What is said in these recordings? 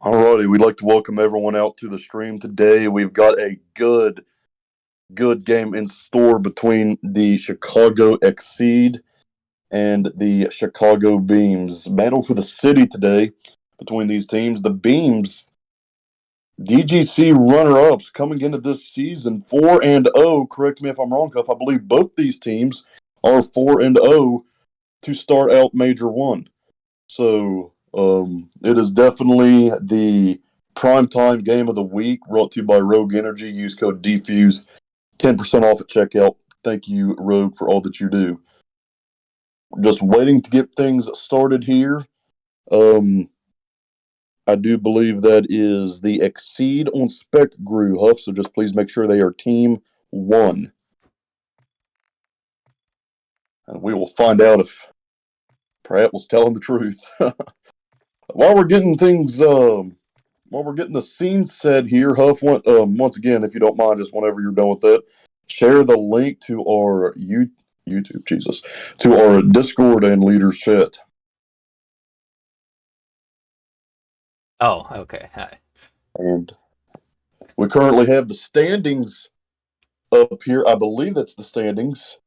Alrighty, we'd like to welcome everyone out to the stream today. We've got a good game in store between the Chicago Exeed and the Chicago Beams. Battle for the city today between these teams. The Beams, DGC runner-ups coming into this season 4-0. Correct me if I'm wrong, Cuff. I believe both these teams are 4-0 to start out Major One. So it is definitely the primetime game of the week, brought to you by Rogue Energy. Use code DFUSE, 10% off at checkout. Thank you, Rogue, for all that you do. Just waiting to get things started here. I do believe that is the Exceed on Spec Grew, Huff, so just please make sure they are Team 1. And we will find out if Pratt was telling the truth. While we're getting things While we're getting the scene set here, Huff, once again, if you don't mind, just whenever you're done with that, share the link to our YouTube, to our Discord and Leaders chat. Oh, okay. Hi. And we currently have the standings up here. I believe that's the standings.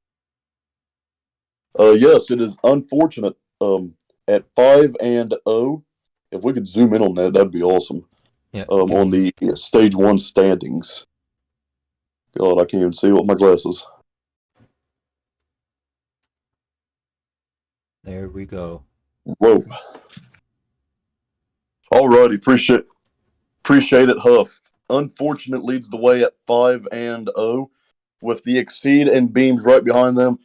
Yes, it is unfortunate. At 5-0, if we could zoom in on that, that'd be awesome. Yeah. On the stage 1 standings. God, I can't even see with my glasses. There we go. Whoa. Alrighty, appreciate it, Huff. Unfortunate leads the way at 5-0, with the Exceed and Beams right behind them.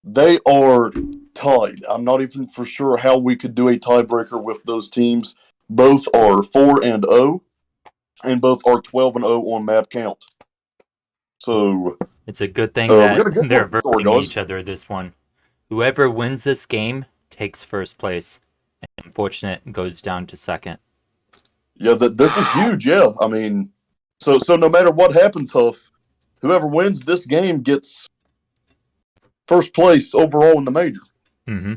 They are tied. I'm not even for sure how we could do a tiebreaker with those teams. Both are 4-0, and both are 12-0 on map count. So it's a good thing we that got a good they're score, versing guys. each other this one. Whoever wins this game takes first place. And unfortunate goes down to second. Yeah, this is huge. Yeah, I mean, so no matter what happens, Huff, whoever wins this game gets first place overall in the major. Mm-hmm.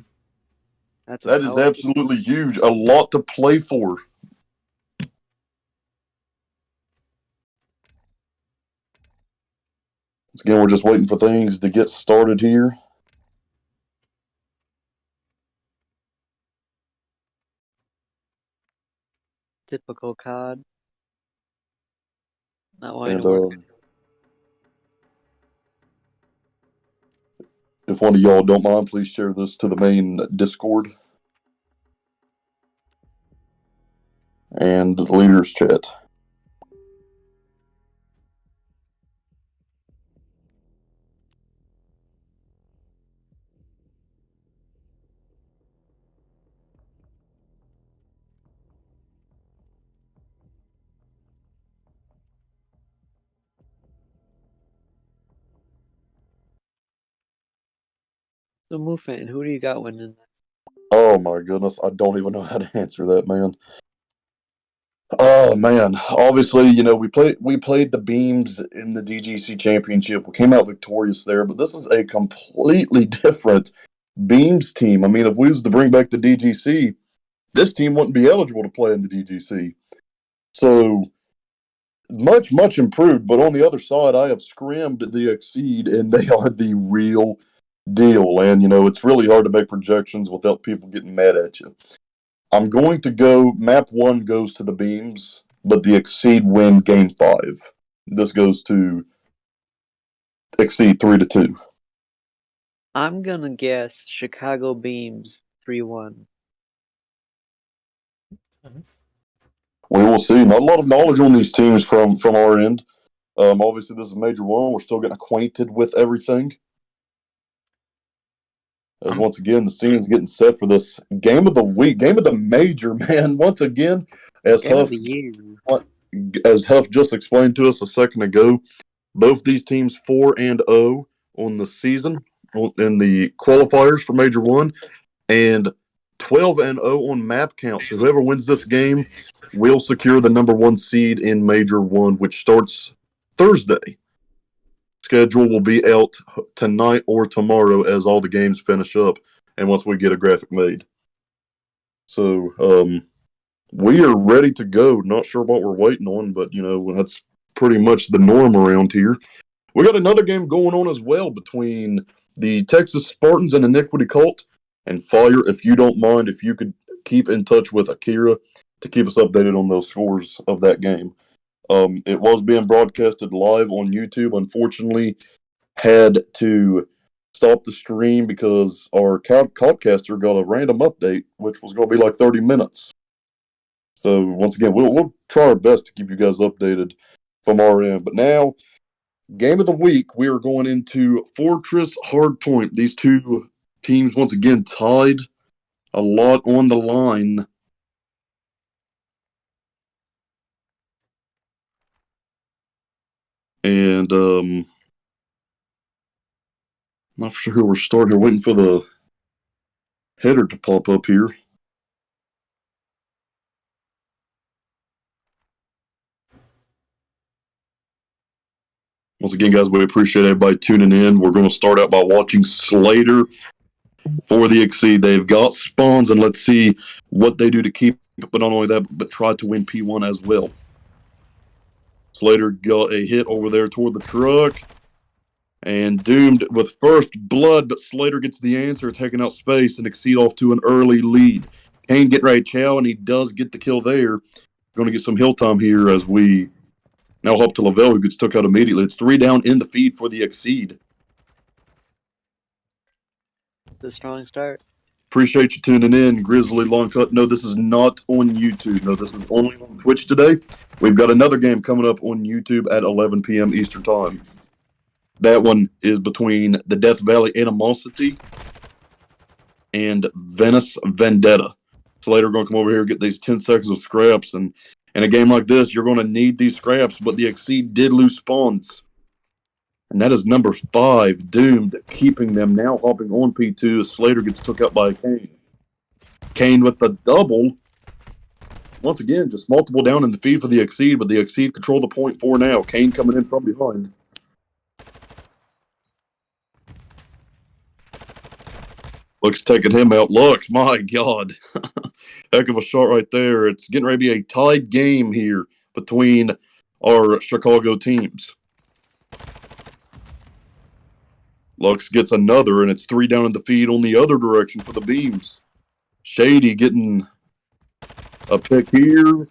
That is absolutely huge. A lot to play for. Again, we're just waiting for things to get started here. Typical COD. Not wanting to work. If one of y'all don't mind, please share this to the main Discord and Leaders chat. So Mufan, who do you got winning that? Oh my goodness, I don't even know how to answer that, man. Oh man, obviously, we played the Beams in the DGC Championship. We came out victorious there, but this is a completely different Beams team. I mean, if we was to bring back the DGC, this team wouldn't be eligible to play in the DGC. So much improved. But on the other side, I have scrimmed the Exceed, and they are the real deal. And it's really hard to make projections without people getting mad at you. I'm going to go. Map 1 goes to the Beams, but the Exceed win Game 5. This goes to Exceed 3-2. I'm gonna guess Chicago Beams 3-1. We will see. Not a lot of knowledge on these teams from our end. Obviously, this is Major 1. We're still getting acquainted with everything. As once again, the scene is getting set for this game of the week, game of the major, man. Once again, as Huff just explained to us a second ago, both these teams 4-0 on the season in the qualifiers for Major 1, and 12-0 on map count. So whoever wins this game will secure the number 1 seed in Major 1, which starts Thursday. Schedule will be out tonight or tomorrow as all the games finish up and once we get a graphic made. So We are ready to go. Not sure what we're waiting on, but that's pretty much the norm around here. We got another game going on as well between the Texas Spartans and Iniquity Cult. And Fire, if you don't mind, if you could keep in touch with Akira to keep us updated on those scores of that game. It was being broadcasted live on YouTube. Unfortunately, had to stop the stream because our podcaster got a random update, which was going to be like 30 minutes. So once again, we'll try our best to keep you guys updated from our end. But now, game of the week, we are going into Fortress Hardpoint. These two teams once again tied, a lot on the line. And not sure who we're starting here. Waiting for the header to pop up here. Once again, guys, we appreciate everybody tuning in. We're going to start out by watching Slater for the Exeed. They've got spawns, and let's see what they do to keep it, but not only that, but try to win P1 as well. Slater got a hit over there toward the truck. And doomed with first blood, but Slater gets the answer, taking out space and Exeed off to an early lead. Kane getting ready to chow, and he does get the kill there. Going to get some hill time here as we now hop to Lavelle, who gets took out immediately. It's 3 down in the feed for the Exeed. It's a strong start. Appreciate you tuning in, Grizzly Long Cut. No, this is not on YouTube. No, this is only on Twitch today. We've got another game coming up on YouTube at 11 p.m. Eastern Time. That one is between the Death Valley Animosity and Venice Vendetta. Slater going to come over here and get these 10 seconds of scraps. And in a game like this, you're going to need these scraps, but the Exeed did lose spawns. And that is number 5, Doomed, keeping them now hopping on P2 as Slater gets took out by Kane. Kane with the double. Once again, just multiple down in the feed for the Exeed, but the Exeed control the point 4 now. Kane coming in from behind. Lux taking him out. Lux, my God. Heck of a shot right there. It's getting ready to be a tied game here between our Chicago teams. Lux gets another, and it's 3 down in the feed on the other direction for the beams. Shady getting a pick here.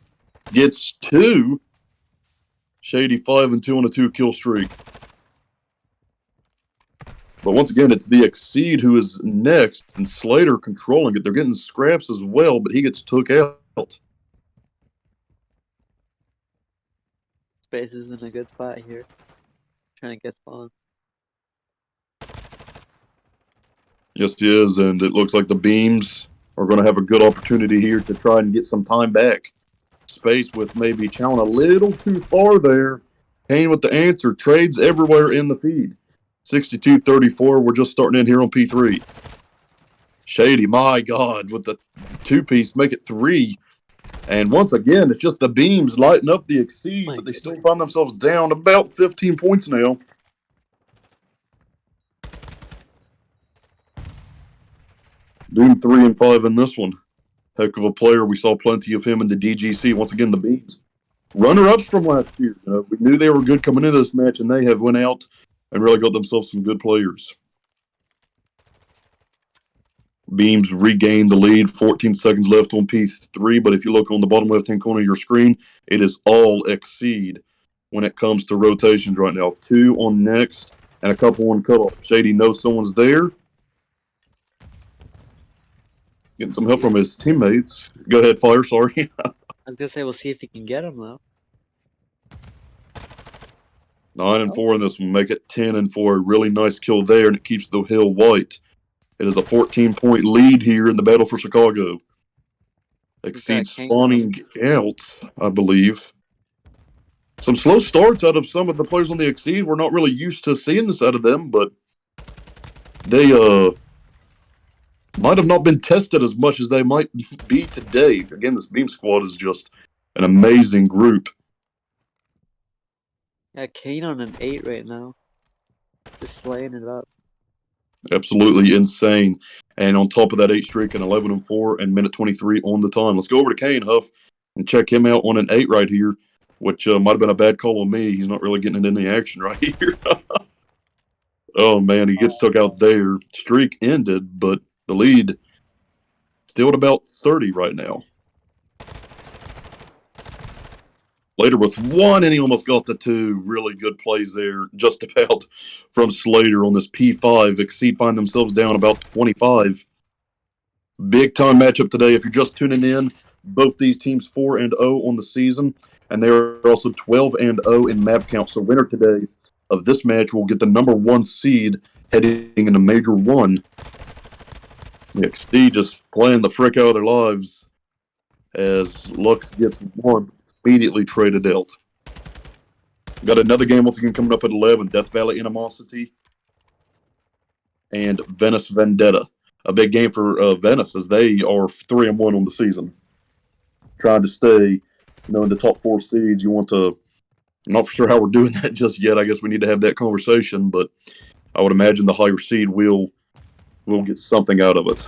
Gets 2. Shady 5 and 2 on a 2-kill streak. But once again, it's the Exeed who is next, and Slater controlling it. They're getting scraps as well, but he gets took out. Space is in a good spot here. Trying to get spawns. Yes, he is, and it looks like the beams are going to have a good opportunity here to try and get some time back. Space with maybe chowing a little too far there. Kane with the answer. Trades everywhere in the feed. 62-34. We're just starting in here on P3. Shady, my God, with the 2-piece, make it 3. And once again, it's just the beams lighting up the Exeed, but they still find themselves down about 15 points now. Doom 3 and 5 in this one. Heck of a player. We saw plenty of him in the DGC. Once again, the beams. Runner-ups from last year. We knew they were good coming into this match, and they have went out and really got themselves some good players. Beams regained the lead. 14 seconds left on P3, but if you look on the bottom left-hand corner of your screen, it is all Exeed when it comes to rotations right now. 2 on next and a couple on cutoff. Shady knows someone's there. Getting some help from his teammates. Go ahead, Fire, sorry. I was gonna say we'll see if he can get him though. 9 and 4 in this one. Make it 10 and 4. Really nice kill there, and it keeps the hill white. It is a 14-point lead here in the battle for Chicago. Exeed spawning out, I believe. Some slow starts out of some of the players on the Exeed. We're not really used to seeing this out of them, but they might have not been tested as much as they might be today. Again, this Beam Squad is just an amazing group. Yeah, Kane on an 8 right now. Just slaying it up. Absolutely insane. And on top of that 8 streak and 11 and 4 and minute 23 on the time. Let's go over to Kane, Huff. And check him out on an 8 right here, which might have been a bad call on me. He's not really getting it in the action right here. Oh, man, he gets took out there. Streak ended, but the lead still at about 30 right now. Slater with 1, and he almost got the 2. Really good plays there, just about from Slater on this P5. Exeed find themselves down about 25. Big time matchup today. If you're just tuning in, both these teams 4-0 on the season, and they are also 12-0 in map count. So winner today of this match will get the number 1 seed heading into Major 1. The Exeed just playing the frick out of their lives as Lux gets 1. Immediately traded out. Got another game once again coming up at 11. Death Valley Animosity and Venice Vendetta. A big game for Venice as they are 3-1 on the season. Trying to stay, in the top 4 seeds. You want to. I'm not for sure how we're doing that just yet. I guess we need to have that conversation, but I would imagine the higher seed will get something out of it.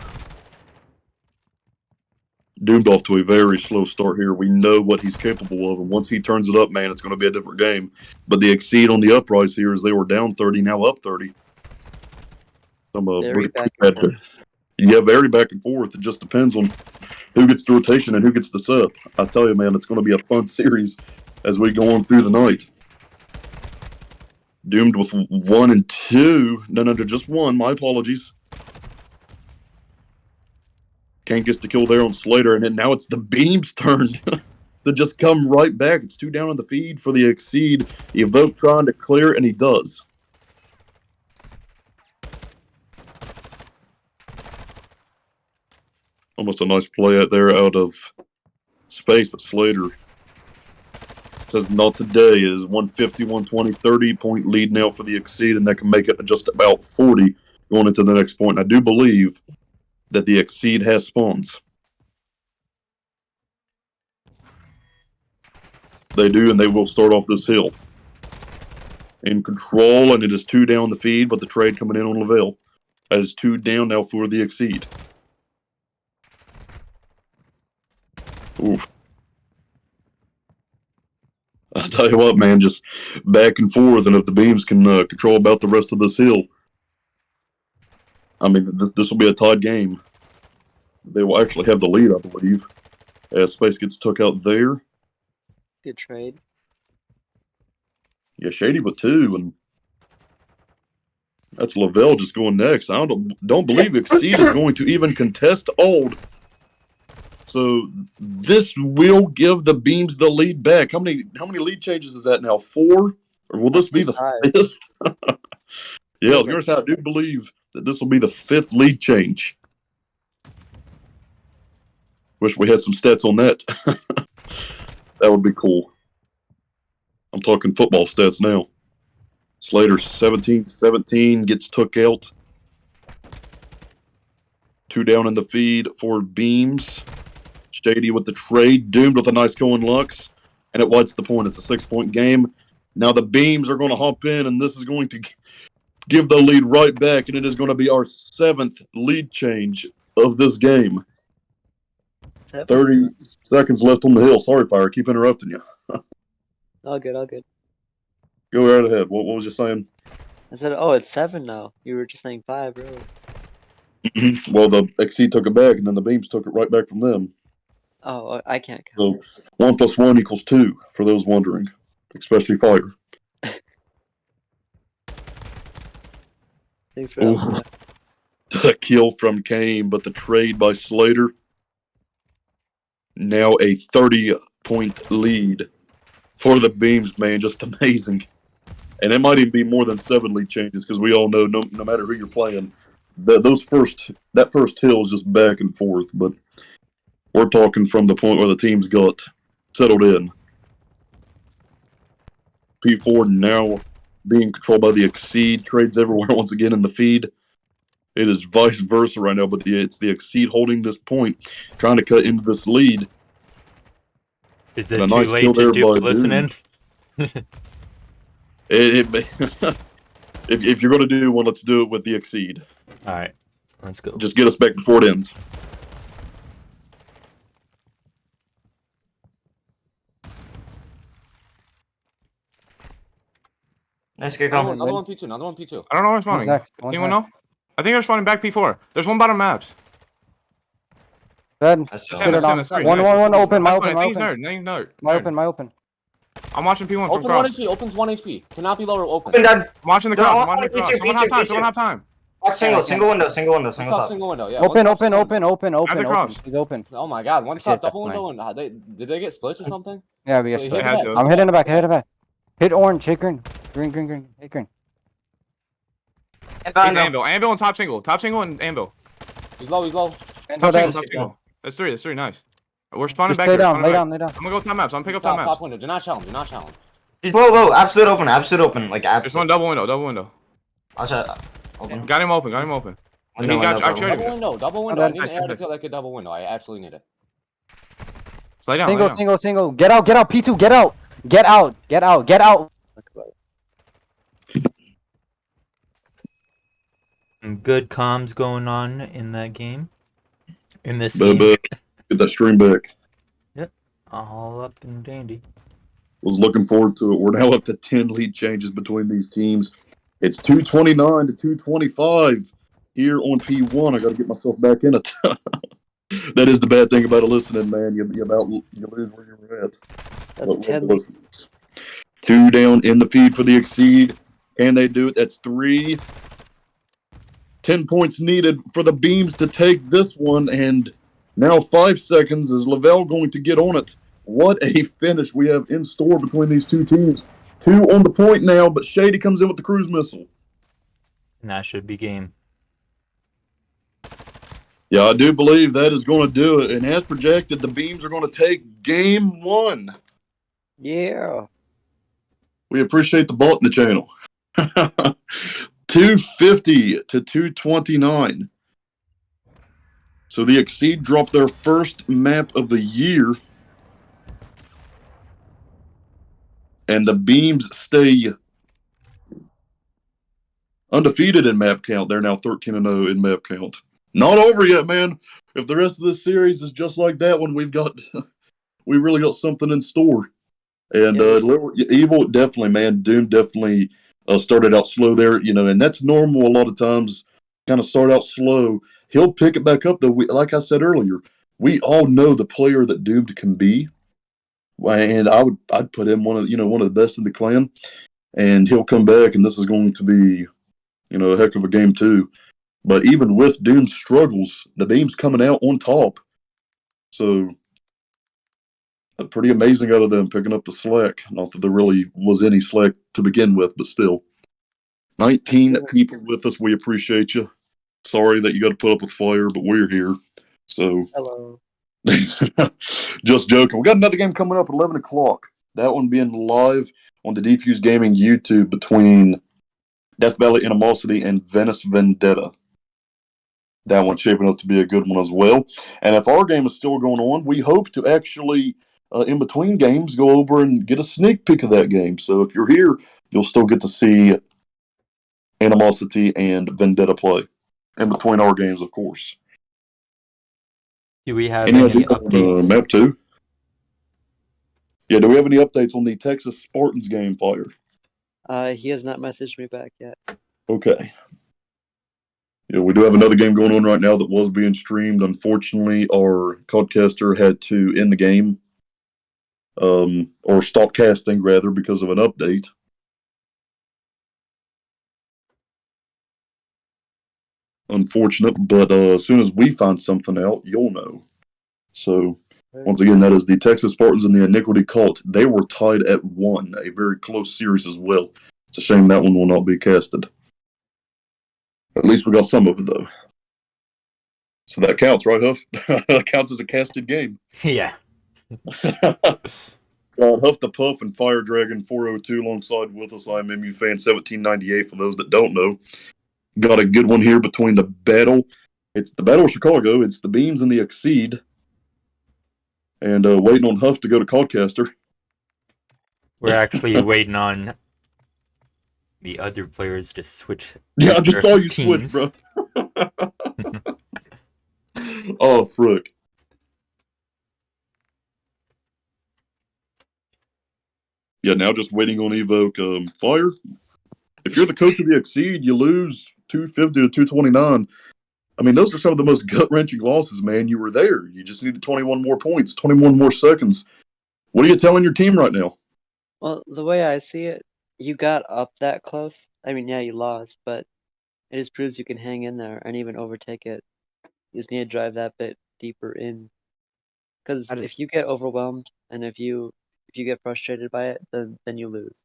Doomed off to a very slow start here. We know what he's capable of, and once he turns it up, man, it's going to be a different game. But the Exeed on the uprise here is they were down 30, now up 30. Very back and forth. Yeah, very back and forth. It just depends on who gets the rotation and who gets the sub. I tell you, man, it's going to be a fun series as we go on through the night. Doomed with 1 and 2. No, just 1. My apologies. Can't get the kill there on Slater, and then now it's the Beam's turn to just come right back. It's 2 down on the feed for the Exeed. Evoke trying to clear, and he does. Almost a nice play out there out of space, but Slater says not today. It is 150, 120, 30-point lead now for the Exeed, and that can make it just about 40 going into the next point. And I do believe that the Exeed has spawns. They do, and they will start off this hill. In control, and it is 2 down the feed, but the trade coming in on Lavelle. That is 2 down now for the Exeed. Oof. I tell you what, man, just back and forth, and if the Beams can control about the rest of this hill, I mean, this will be a tied game. They will actually have the lead, I believe, as Space gets took out there. Good trade. Yeah, Shady with 2, and that's Lavelle just going next. I don't believe Exeed is going to even contest Old. So this will give the Beams the lead back. How many lead changes is that now? 4? Or will this be the 5th? Yeah, I was going to say, I do believe that this will be the 5th lead change. Wish we had some stats on that. That would be cool. I'm talking football stats now. Slater 17-17 gets took out. 2 down in the feed for Beams. Shady with the trade. Doomed with a nice going Lux. And at what's the point? It's a 6-point game. Now the Beams are going to hop in, and this is going to give the lead right back, and it is going to be our 7th lead change of this game. 30 seconds left on the hill. Sorry, Fire. I keep interrupting you. All good. Go right ahead. What was you saying? I said, oh, it's 7 now. You were just saying 5, really. Well, the Exeed took it back, and then the Beams took it right back from them. Oh, I can't count. So 1 + 1 = 2, for those wondering, especially Fire. Thanks for helping me. The kill from Kane, but the trade by Slater. Now a 30-point lead for the Beams, man. Just amazing. And it might even be more than 7 lead changes, because we all know no matter who you're playing, that first hill is just back and forth. But we're talking from the point where the teams got settled in. P4 now being controlled by the Exeed. Trades everywhere once again in the feed. It is vice versa right now, but it's the Exeed holding this point, trying to cut into this lead. Is it too late to Duke listening? If you're going to do one, let's do it with the Exeed. All right, let's go. Just get us back before it ends. Nice kick Another on. one P2. Another one P2. I don't know where spawning. Zach, one Anyone Zach. know? I think they're spawning back P4. There's one bottom maps. Good. That's That's Get him. it That's him. on. That's three. One, Nice. one, one. Open. My That's open. one. My I think he's open. nerd. My open. My open. I'm watching P1 from Open 1 cross. HP. Opens 1 HP. Cannot be lower. Open. Open dead. I'm watching the No, cross. I'm I'm watching the watching cross. P2, Someone have time. P2. Someone have time. Watch single window, single One top. single window. Yeah. Open. one Open. top, Open. Open. After Open. Open. cross. He's open. Oh my god. One Shit, stop. that's Double window. And did they get splits or something? Yeah, we Wait, got hit split. had the to. back. I'm hitting the back. Hit the back. Hit orange. Hit green. Green. Hit green. He's anvil. Anvil and top single. Top single and anvil. He's low. Top that. single. That's three. Nice. We're spawning Just back lay here. down. Spawning Lay back. down. Lay down. I'm gonna go top maps. I'm gonna pick up top Top maps. window. Do not challenge. He's low. Absolute open. Like There's absolute. one double window. I'll shut. Open. Got him open. He got Window. Double window. I need Nice, an air to nice. kill like a double window. I absolutely need it. Lay down. Single. Get out. P2. Get out. Good comms going on in that game. In this But, game. get that stream back. All up and dandy. Was looking forward to it. We're now up to 10 lead changes between these teams. It's 229 to 225 here on P1. I got to get myself back in it. That is the bad thing about listening, man. You lose where you're at. That's 10. 2 down in the feed for the Exeed. Can they do it? That's 3. 10 points needed for the Beams to take this one, and now 5 seconds. Is Lavelle going to get on it? What a finish we have in store between these two teams. 2 on the point now, but Shady comes in with the cruise missile. And that should be game. Yeah, I do believe that is going to do it, and as projected, the Beams are going to take game 1. Yeah. We appreciate the bot in the channel. 250 to 229. So the Exeed dropped their first map of the year. And the Beams stay undefeated in map count. They're now 13-0 in map count. Not over yet, man. If the rest of this series is just like that one, we really got something in store. And Evil definitely, man. Doom definitely started out slow there, and that's normal a lot of times. Kind of start out slow. He'll pick it back up, though. Like I said earlier, we all know the player that Doomed can be, and I'd put him one of the best in the clan. And he'll come back, and this is going to be, a heck of a game too. But even with Doom's struggles, the Beam's coming out on top. So pretty amazing out of them picking up the slack. Not that there really was any slack to begin with, but still. 19 people with us. We appreciate you. Sorry that you got to put up with fire, but we're here. So, Hello. just joking. We got another game coming up at 11 o'clock. That one being live on the Defuse Gaming YouTube between Death Valley Animosity and Venice Vendetta. That one's shaping up to be a good one as well. And if our game is still going on, we hope to actually, in between games, go over and get a sneak peek of that game. So if you're here, you'll still get to see Animosity and Vendetta play. In between our games, of course. Do we have any updates? Map 2? Yeah, do we have any updates on the Texas Spartans game, Fire? He has not messaged me back yet. Okay. Yeah, we do have another game going on right now that was being streamed. Unfortunately, our podcaster had to end the game, or stop casting, rather, because of an update. Unfortunate, but as soon as we find something out, you'll know. So, once again, that is the Texas Spartans and the Iniquity Cult. They were tied at 1, a very close series as well. It's a shame that one will not be casted. At least we got some of it, though. So that counts, right, Huff? That counts as a casted game. Yeah. Huff the Puff and Fire Dragon 402 alongside with us. I'm MU Fan 1798 for those that don't know. Got a good one here between the battle. It's the Battle of Chicago. It's the Beams and the Exeed. And waiting on Huff to go to Codcaster. We're actually waiting on the other players to switch. Yeah, I just saw you teams. switch, bro. Oh, frick. Yeah, now just waiting on Evoke. Fire? if you're the coach of the Exceed, you lose 250 to 229. I mean, those are some of the most gut wrenching losses, man. You were there. You just needed 21 more points, 21 more seconds. What are you telling your team right now? Well, the way I see it, you got up that close. I mean, yeah, you lost, but it just proves you can hang in there and even overtake it. You just need to drive that bit deeper in. Because if you get overwhelmed and if you get frustrated by it, then you lose.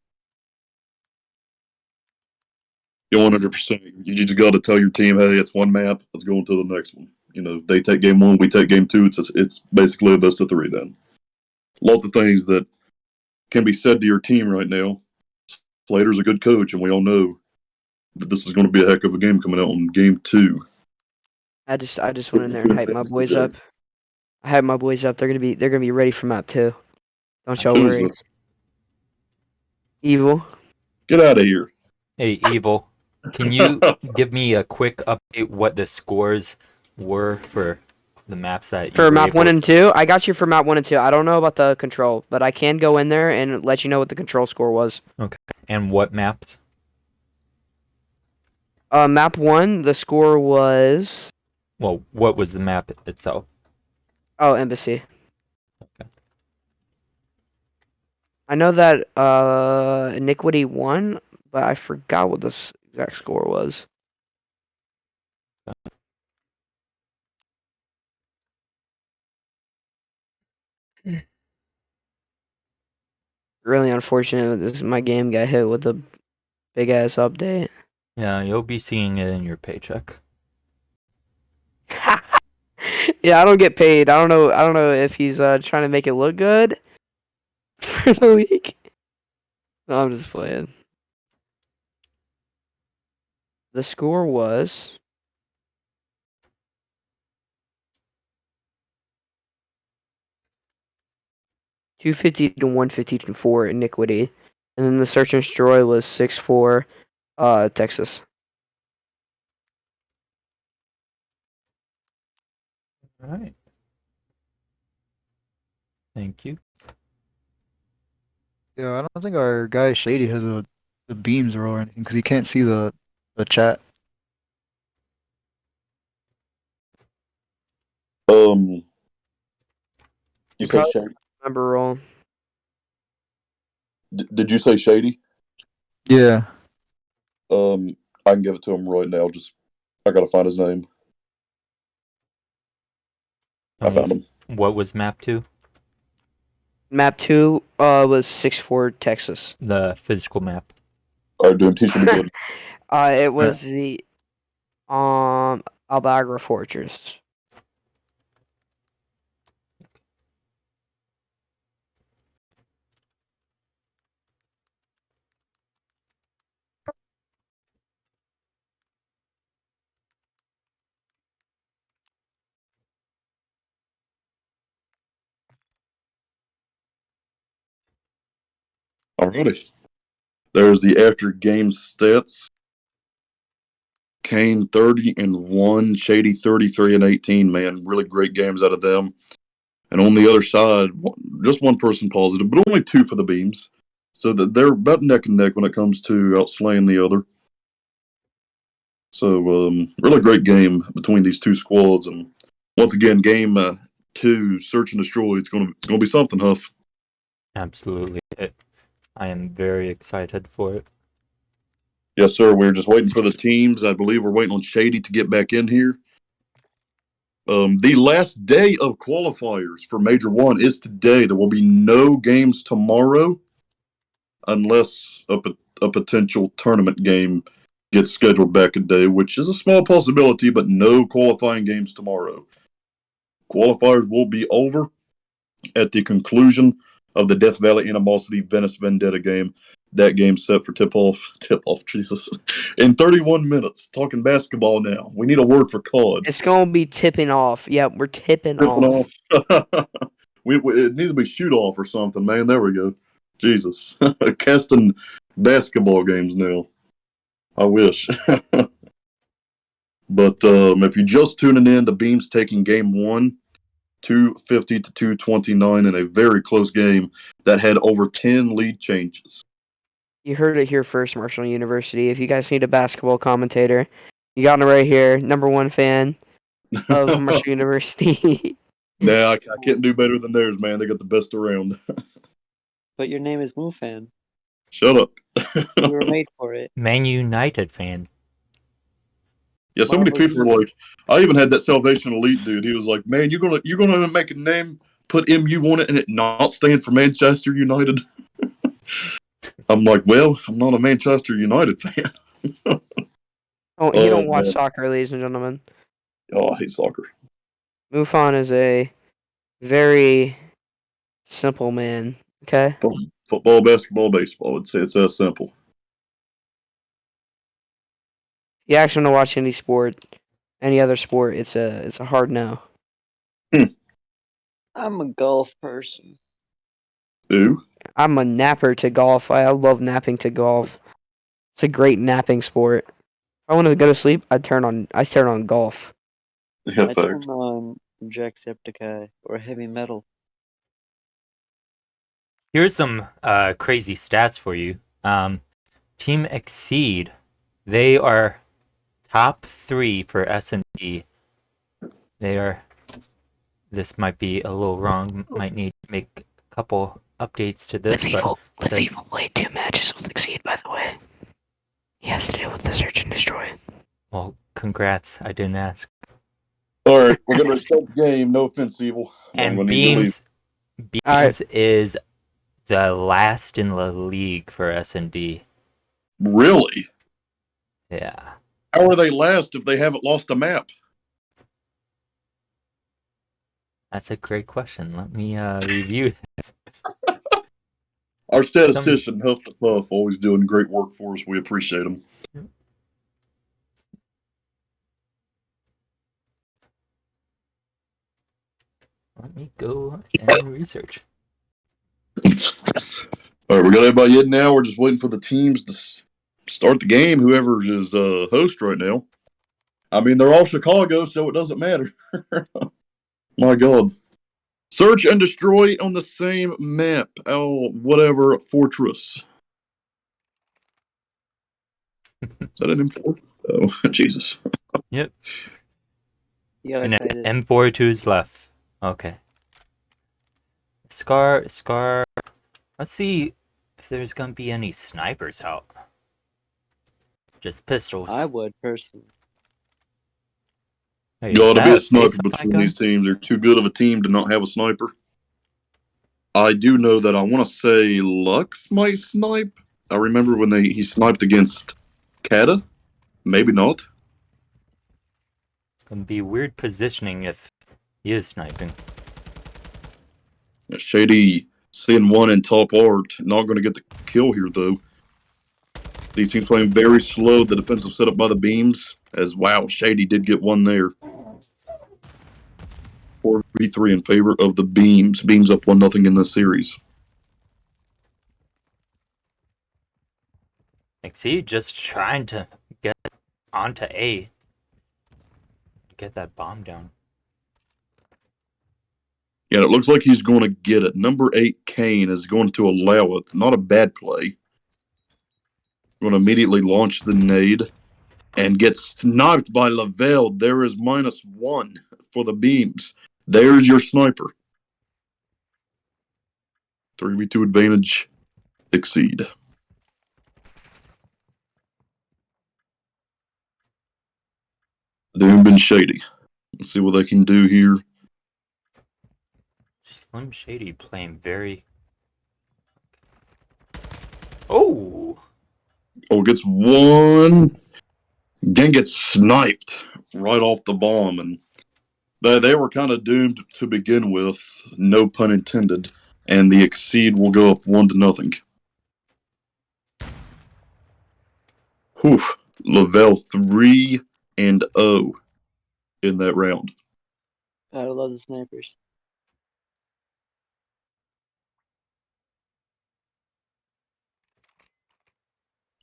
You 100%. You just got to tell your team, hey, it's one map. Let's go on to the next one. They take game one, we take game two. It's basically a best of three then. Lots of things that can be said to your team right now. Slater's a good coach, and we all know that this is going to be a heck of a game coming out in game two. I just went in there and hyped my boys up. I hyped my boys up. They're gonna be ready for map 2. Don't y'all worry. Jesus. Evil. Get out of here. Hey, Evil, can you give me a quick update what the scores were for the maps that you For were map able- 1 and 2, I got you for map 1 and 2. I don't know about the control, but I can go in there and let you know what the control score was. And what maps? Map 1, the score was Well, what was the map itself? Embassy. Okay. I know that Iniquity won, but I forgot what the exact score was. Really unfortunate. My game got hit with a big ass update. Yeah, you'll be seeing it in your paycheck. Yeah, I don't get paid. I don't know. I don't know if he's trying to make it look good for the week. No, I'm just playing. The score was 250 to 150 for Iniquity, and then the Search and Destroy was 6-4, Texas. All right. Thank you. Yeah, I don't think our guy Shady has the beams or anything because he can't see the chat. You You say probably Shady? remember roll. Did you say Shady? Yeah. I can give it to him right now. I gotta find his name. I found him. What was map 2? Map 2 was 6-4 Texas. The physical map. All right, dude, he should be good. It was the Albagra Fortress. Alrighty. There's the after game stats. Kane 30-1, Shady 33-18. Man, really great games out of them. And on the other side, just one person positive, but only two for the beams. So they're about neck and neck when it comes to outslaying the other. So really great game between these two squads. And once again, game 2, Search and Destroy. It's gonna be something, Huff. Absolutely. I am very excited for it. Yes, sir. We're just waiting for the teams. I believe we're waiting on Shady to get back in here. The last day of qualifiers for Major 1 is today. There will be no games tomorrow unless a potential tournament game gets scheduled back a day, which is a small possibility, but no qualifying games tomorrow. Qualifiers will be over at the conclusion of the Death Valley Animosity Venice Vendetta game. That game set for tip-off, Jesus, in 31 minutes. Talking basketball now. We need a word for COD. It's gonna be tipping off. Yep, we're tipping Tipping off. It needs to be shoot-off or something, man. There we go. Jesus. Casting basketball games now. I wish. But if you're just tuning in, the Beams taking game 1, 250 to 229 in a very close game that had over 10 lead changes. You heard it here first, Marshall University. If you guys need a basketball commentator, you got him right here. #1 fan of Marshall University. Nah, I can't do better than theirs, man. They got the best around. But your name is Moofan. Shut up. You were made for it. Man United fan. Yeah, so many Marvel people were like, I even had that Salvation Elite dude. He was like, "Man, you're gonna make a name, put MU on it, and it not stand for Manchester United." I'm like, well, I'm not a Manchester United fan. Oh, you don't watch man. soccer, ladies and gentlemen. Oh, I hate soccer. Mufon is a very simple man. Okay. Football, basketball, baseball. I'd say it's that simple. You actually want to watch any sport, any other sport, it's a hard no. I'm a golf person. Ooh. I'm a napper to golf. I love napping to golf. It's a great napping sport. If I want to go to sleep, I turn on golf. Yeah, I turn facts. on Jacksepticeye or heavy metal. Here's some crazy stats for you. Team Exeed, they are top 3 for S&D. They are. This might be a little wrong. Might need to make a couple updates to this, but it says, played 2 matches with Exeed, by the way. He has to do with the search and destroy. well, congrats. I didn't ask. All right, we're gonna start the game. No offense, Evil. I'm And gonna need you to leave. Beams is the last in the league for S&D. Really? Yeah. How are they last if they haven't lost a map? That's a great question. Let me review this. Our statistician, Huff the Puff, always doing great work for us. We appreciate him. Let me go and research. All right, we got everybody in now. We're just waiting for the teams to start the game. Whoever is host right now. I mean, they're all Chicago, so it doesn't matter. My God. Search and destroy on the same map. Oh, whatever fortress. Is that an M4? Oh, Jesus. Yep. You got And excited. M42's left. Okay. Scar. Let's see if there's gonna be any snipers out. Just pistols. I would personally. Hey, Gotta is be a that sniper face on my between gun? these teams. They're too good of a team to not have a sniper. I do know that I want to say Lux might snipe. I remember when he sniped against Kata. Maybe not. Gonna be weird positioning if he is sniping. Shady seeing one in top art. Not going to get the kill here, though. These teams playing very slow. The defensive setup by the beams. As wow, Shady did get one there. 4v3 in favor of the beams. Beams up 1-0 in this series. Exeed just trying to get onto A. Get that bomb down. Yeah, it looks like he's going to get it. Number 8, Kane, is going to allow it. Not a bad play. Going to immediately launch the nade and get sniped by Lavelle. There is -1 for the beams. There's your sniper. 3v2 advantage. Exceed. Doom been Shady. Let's see what they can do here. Slim Shady playing very. Oh! Oh, gets one. Again gets sniped right off the bomb. And they were kind of doomed to begin with. No pun intended. And the Exceed will go up 1-0. Whew. Lavelle 3-0 in that round. I love the snipers.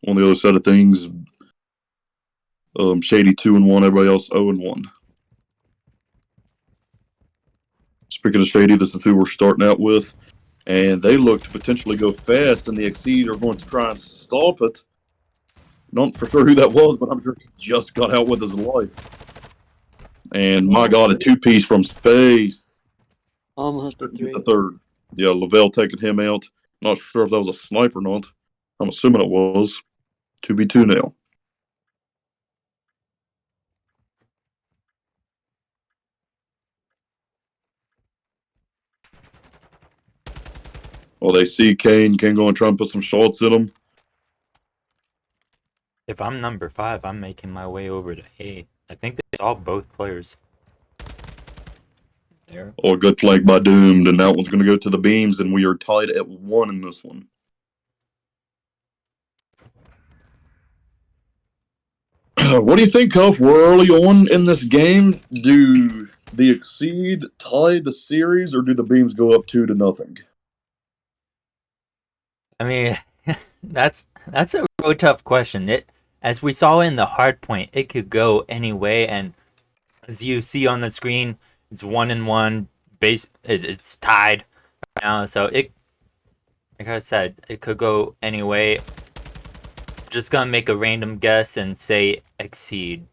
On the other side of things, Shady 2-1, everybody else 0-1. Speaking of Shady, this is who we're starting out with. And they look to potentially go fast, and the Exceed are going to try and stop it. Not for sure who that was, but I'm sure he just got out with his life. And my God, a two-piece from space. Almost a Get three. the third. Yeah, Lavelle taking him out. Not sure if that was a sniper or not. I'm assuming it was. 2v2 now. Well, they see Kane. Kane going to try and put some shots in him. If I'm number 5, I'm making my way over to A. I think they saw both players. There. Oh, a good flank by Doomed, and that one's going to go to the beams, and we are tied at 1 in this one. What do you think, Cuff? We're early on in this game. Do the Exceed tie the series, or do the beams go up 2-0? I mean, that's a really tough question. As we saw in the hard point, it could go any way, and as you see on the screen, it's 1-1. It's tied right now, so like I said, it could go any way. Just gonna make a random guess and say Exceed.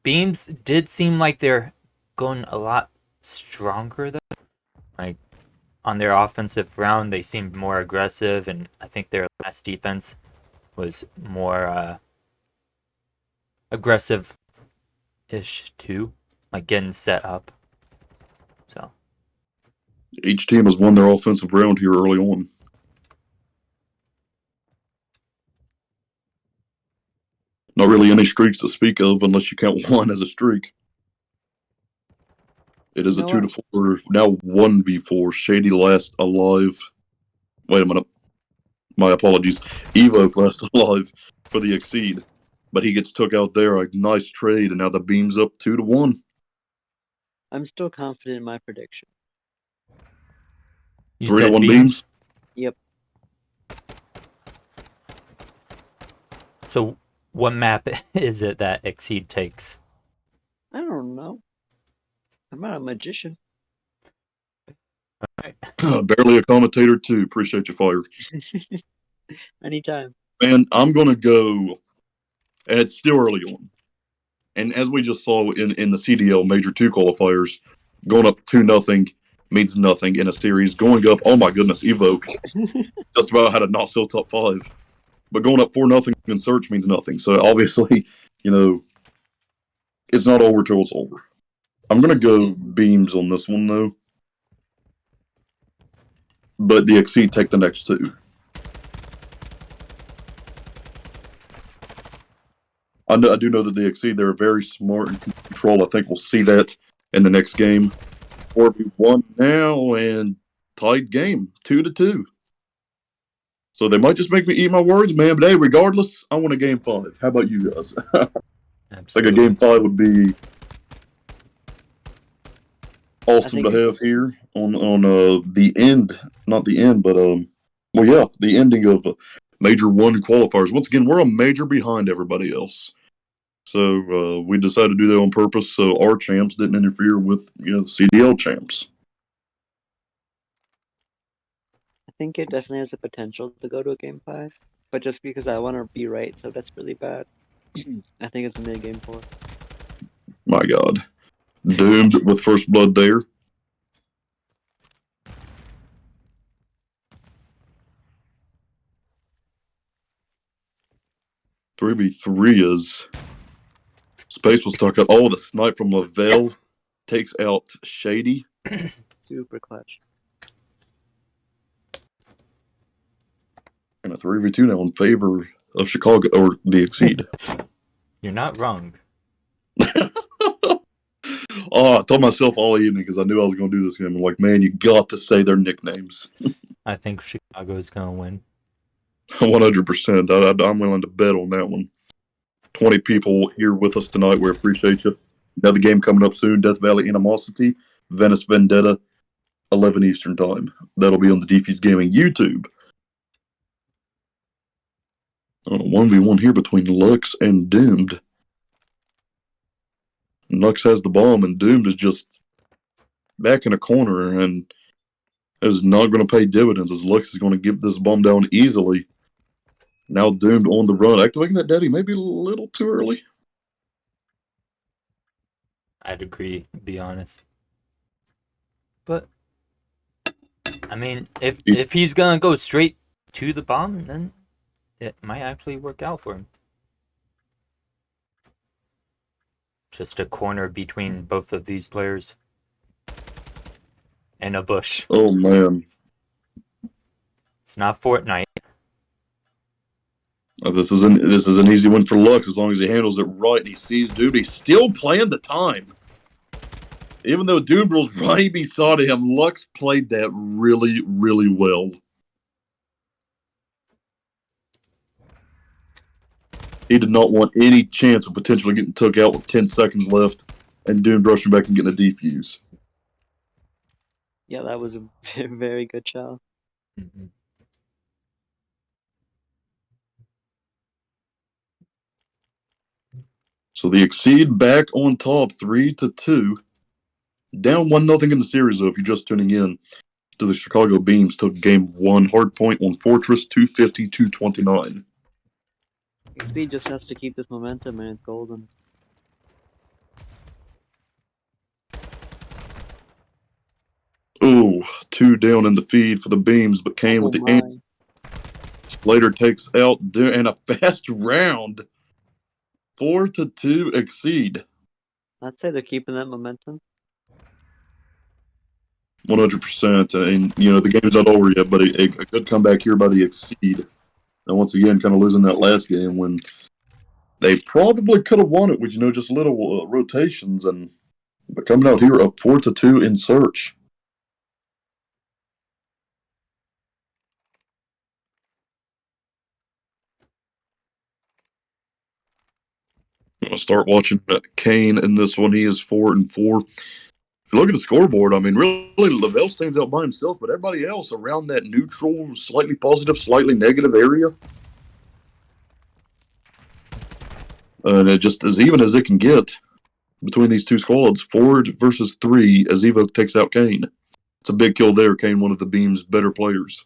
Beams did seem like they're going a lot stronger though. Like on their offensive round, they seemed more aggressive, and I think their last defense was more aggressive-ish too, like getting set up. So Each team has won their offensive round here early on. Not really any streaks to speak of unless you count one as a streak. It is a 2-4, now 1v4. Shady last alive. Wait a minute. My apologies. Evoke last alive for the Exceed. But he gets took out there. A nice trade, and now the beam's up 2-1. I'm still confident in my prediction. you 3-1 said beams? Yep. So what map is it that Exceed takes? I don't know. I'm not a magician. Barely a commentator, too. Appreciate you, Fire. Anytime. Man, I'm going to go, and it's still early on. And as we just saw in the CDL Major 2 qualifiers, going up 2-0 means nothing in a series. Going up, oh my goodness, Evoke just about had a not so top 5. But going up 4-0 in search means nothing. So obviously, it's not over till it's over. I'm going to go beams on this one, though. But the Exceed take the next 2. I do know that the Exceed, they're very smart and control. I think we'll see that in the next game. 4v1 now, and tied game, 2-2. So they might just make me eat my words, man. But hey, regardless, I want a game 5. How about you guys? I think a game 5 would be awesome to have here on the end, not the end, but the ending of Major 1 qualifiers. Once again, we're a major behind everybody else. So we decided to do that on purpose so our champs didn't interfere with the CDL champs. I think it definitely has the potential to go to a game 5, but just because I want to be right, so that's really bad. I think it's a mid game 4. My God. Doomed with first blood there. Three v 3 is Space was stuck up. Oh, the snipe from Lavelle takes out Shady. Super clutch. And a 3v2 now in favor of Chicago, or the Exceed. You're not wrong. I told myself all evening because I knew I was going to do this game. I'm like, man, you got to say their nicknames. I think Chicago's going to win. 100%. I'm willing to bet on that one. 20 people here with us tonight. We appreciate you. Another game coming up soon. Death Valley Animosity, Venice Vendetta, 11 Eastern Time. That'll be on the Defuse Gaming YouTube. On a 1v1 here between Lux and Doomed. Lux has the bomb, and Doomed is just back in a corner, and it is not going to pay dividends as Lux is going to get this bomb down easily. Now Doomed on the run. Activating that daddy maybe a little too early. I'd agree, to be honest. But I mean, if he's gonna go straight to the bomb, then it might actually work out for him. Just a corner between both of these players. And a bush. Oh, man. It's not Fortnite. This is an easy one for Lux as long as he handles it right and he sees Doomed. He's still playing the time. Even though Doomed was right beside him, Lux played that really, really well. He did not want any chance of potentially getting took out with 10 seconds left and Doomed rushing back and getting a defuse. Yeah, that was a very good shot. Mm-hmm. So the Exeed back on top 3-2. Down 1-0 in the series, though, if you're just tuning in to the Chicago Beams. Took game one, hard point on Fortress, 250-229. Exeed just has to keep this momentum and it's golden. Ooh, 2 down in the feed for the Beams, but Kane with the aim. Slater takes out and a fast round. 4-2 Exeed. I'd say they're keeping that momentum. 100%. And, the game's not over yet, but a good comeback here by the Exeed. And once again, kind of losing that last game when they probably could have won it with, just little rotations. But coming out here up 4-2 in search. I'm gonna start watching Kane in this one. He is 4-4. If you look at the scoreboard, I mean, really, Lavelle stands out by himself, but everybody else around that neutral, slightly positive, slightly negative area. And it just as even as it can get between these two squads. 4-3 as Evo takes out Kane. It's a big kill there. Kane, one of the Beam's better players.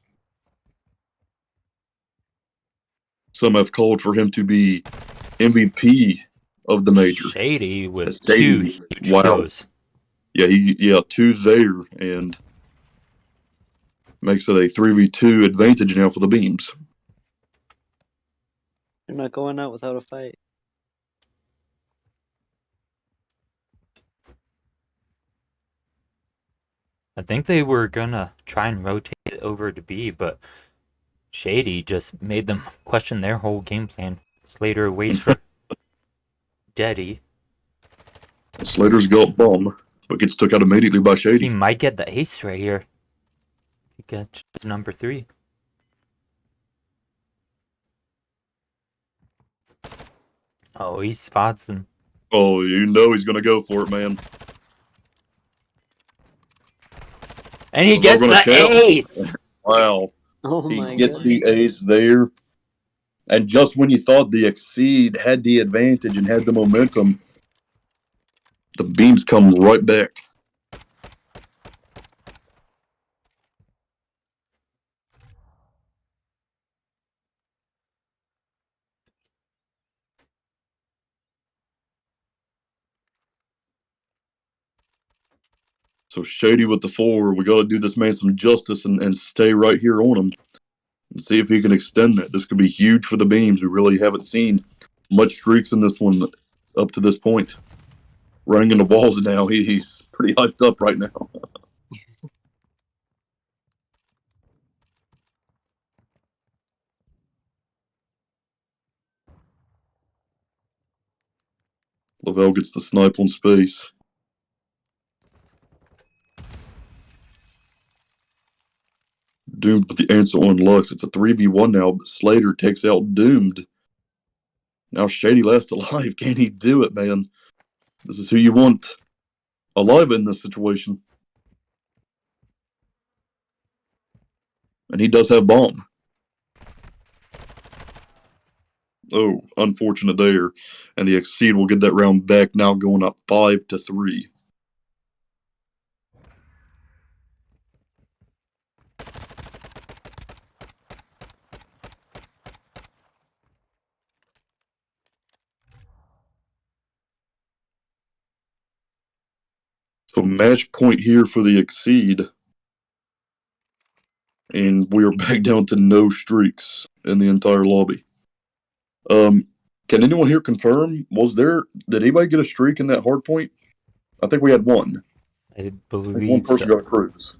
Some have called for him to be MVP of the major. Shady with Shady. 2 huge Wow. kills. Yeah, 2 there, and makes it a 3v2 advantage now for the Beams. They're not going out without a fight. I think they were gonna try and rotate it over to B, but Shady just made them question their whole game plan. Slater waits for Daddy. Slater's got bomb, but gets took out immediately by Shady. He might get the ace right here. He gets number 3. Oh, he spots him. Oh, he's going to go for it, man. And he gets the ace! Wow. Oh He my gets god. the ace there. And just when you thought the Exeed had the advantage and had the momentum, the Beams come right back. So Shady with the 4. We got to do this man some justice and stay right here on him and see if he can extend that. This could be huge for the Beams. We really haven't seen much streaks in this one up to this point. Running into walls now. He's pretty hyped up right now. Lavelle gets the snipe on space. Doomed with the answer on Lux. It's a 3v1 now, but Slater takes out Doomed. Now Shady last alive. Can he do it, man? This is who you want alive in this situation. And he does have bomb. Oh, unfortunate there. And the Exeed will get that round back, now going up 5-3. So match point here for the Exeed. And we are back down to no streaks in the entire lobby. Can anyone here confirm? Did anybody get a streak in that hard point? I think we had one. I I think believe one person so. got a cruise.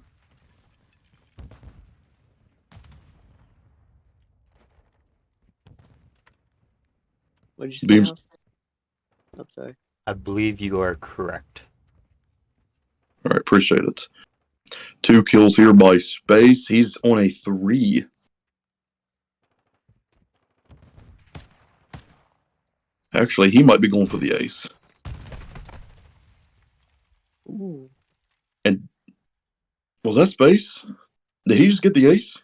What did you say? Beams. Hal? I'm sorry. I believe you are correct. All right, appreciate it. 2 kills here by Space. He's on a 3. Actually, he might be going for the ace. Ooh. And was that Space? Did he just get the ace?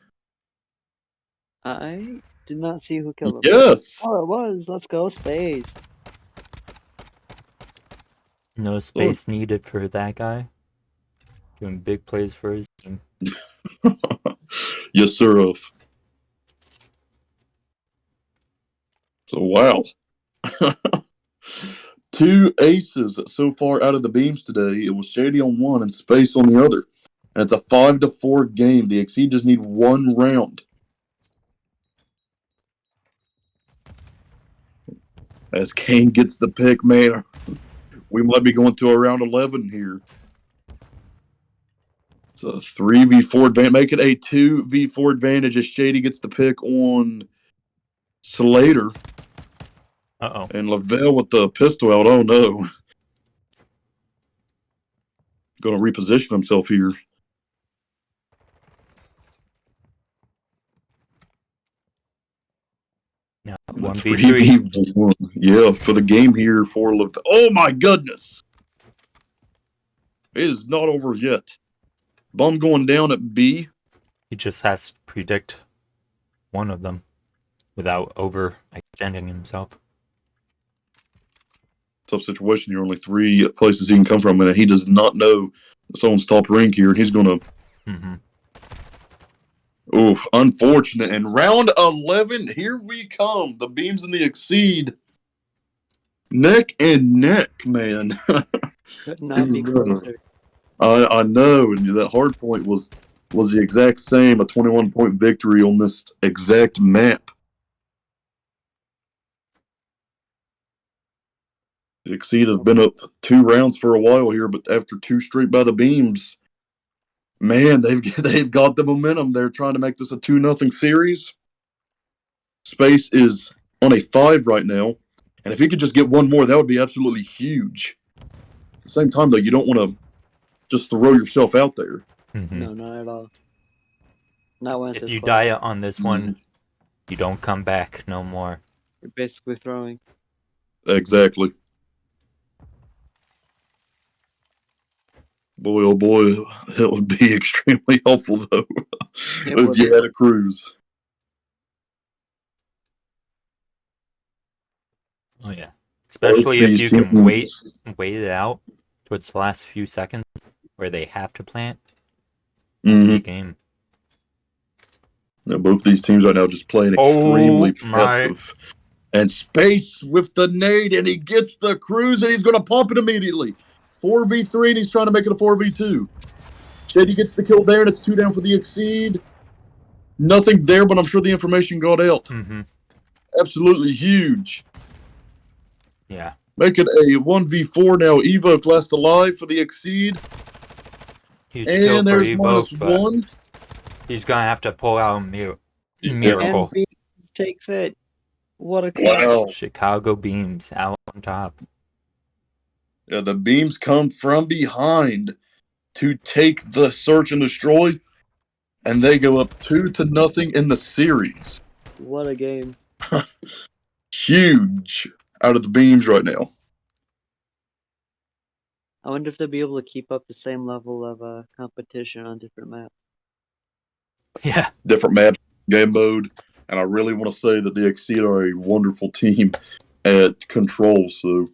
I did not see who killed him. Yes. Oh, it was. Let's go, Space. No space needed for that guy. Doing big plays for his team. Yes, sir. So, wow. 2 aces so far out of the beams today. It was Shady on one and Space on the other. And it's a 5-4 game. The Exeed just need 1 round. As Kane gets the pick, man, we might be going to around 11 here. It's a 3v4 advantage. Make it a 2v4 advantage as Shady gets the pick on Slater. Uh-oh. And Lavelle with the pistol out. Oh, no. Going to reposition himself here. Now, A 1v3. 3v1. Yeah, for the game here for Lavelle. Oh, my goodness. It is not over yet. Bum going down at B. He just has to predict one of them without overextending himself. Tough situation. You're only 3 places he can come from, and he does not know someone's top rank here, and he's going to. Mm-hmm. Ooh, unfortunate. And round 11, here we come. The beams and the Exeed. Neck and neck, man. Could not be closer. I know, and that hard point was the exact same, a 21-point victory on this exact map. The Exeed have been up 2 rounds for a while here, but after 2 straight by the beams, man, they've got the momentum. They're trying to make this a 2-0 series. Space is on a 5 right now, and if he could just get 1 more, that would be absolutely huge. At the same time, though, you don't want to just throw yourself out there. Mm-hmm. No, not at all. Not when it's If this you close. die on this one, you don't come back no more. You're basically throwing. Exactly. Boy, oh boy, it would be extremely helpful, though, if you had a cruise. Oh, yeah. Especially if you can wait it out towards the last few seconds where they have to plant. Mm-hmm. Game. Yeah, both these teams right now just playing extremely passive. And Space with the nade, and he gets the cruise, and he's going to pump it immediately. 4v3, and he's trying to make it a 4v2. Shady gets the kill there, and it's 2 down for the Exeed. Nothing there, but I'm sure the information got out. Mm-hmm. Absolutely huge. Yeah. Make it a 1v4 now. Evoke last alive for the Exeed. Huge and kill there's for Evoke, -1. He's going to have to pull out a miracle. And Beams takes it. What a kill. Wow. Chicago Beams out on top. Yeah, the beams come from behind to take the search and destroy, and they go up 2-0 in the series. What a game. Huge out of the beams right now. I wonder if they'll be able to keep up the same level of competition on different maps. Yeah. Different map, game mode, and I really want to say that the Exeed are a wonderful team at control, so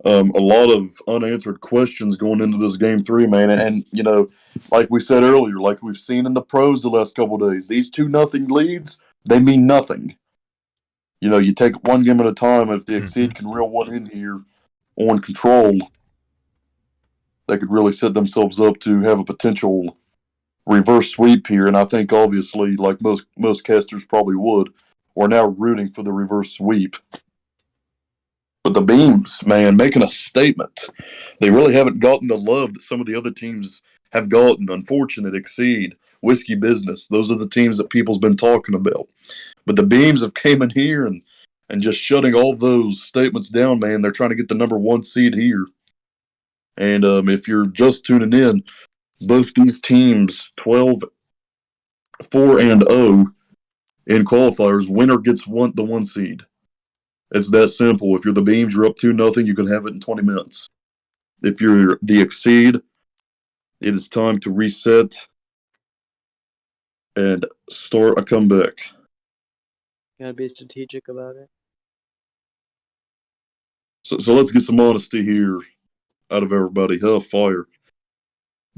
a lot of unanswered questions going into this game 3, man. And you know, like we said earlier, like we've seen in the pros the last couple of days, these 2-0 leads, they mean nothing. You know, you take one game at a time. If the Exeed can reel one in here on control, they could really set themselves up to have a potential reverse sweep here. And I think obviously, like most casters probably would, we're now rooting for the reverse sweep. But the Beams, man, making a statement. They really haven't gotten the love that some of the other teams have gotten. Unfortunate, Exceed, Whiskey Business. Those are the teams that people's been talking about. But the Beams have came in here and just shutting all those statements down, man. They're trying to get the number 1 seed here. And if you're just tuning in, both these teams, 12-4 and 0 in qualifiers, winner gets the 1 seed. It's that simple. If you're the Beams, you're up 2-0. You can have it in 20 minutes. If you're the Exceed, it is time to reset and start a comeback. Gotta be strategic about it. So let's get some honesty here out of everybody. Fire.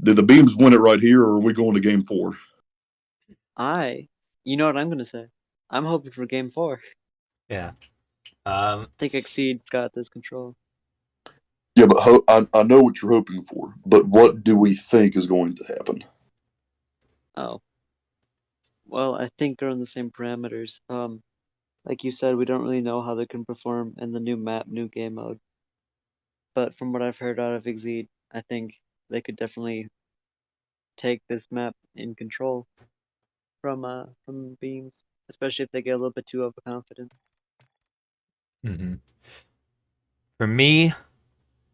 Did the Beams win it right here, or are we going to game 4? You know what I'm gonna say? I'm hoping for game 4. Yeah. I think Exceed's got this control. Yeah, but I know what you're hoping for, but what do we think is going to happen? Oh. Well, I think they're on the same parameters. Like you said, we don't really know how they can perform in the new map, new game mode. But from what I've heard out of Exeed, I think they could definitely take this map in control from Beams, especially if they get a little bit too overconfident. For me,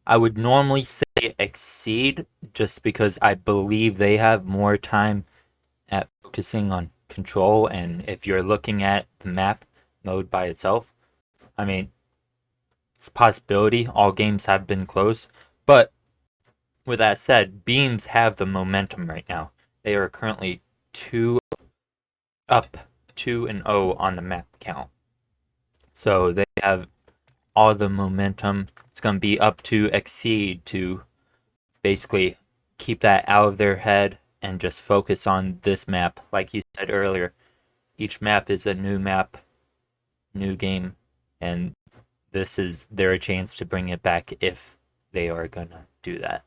I would normally say Exceed just because I believe they have more time at focusing on control. And if you're looking at the map mode by itself, I mean, it's a possibility. All games have been close. But with that said, Beams have the momentum right now. They are currently 2-0 on the map count. So they have all the momentum. It's going to be up to Exceed to basically keep that out of their head and just focus on this map. Like you said earlier, each map is a new map, new game, and this is their chance to bring it back if they are going to do that.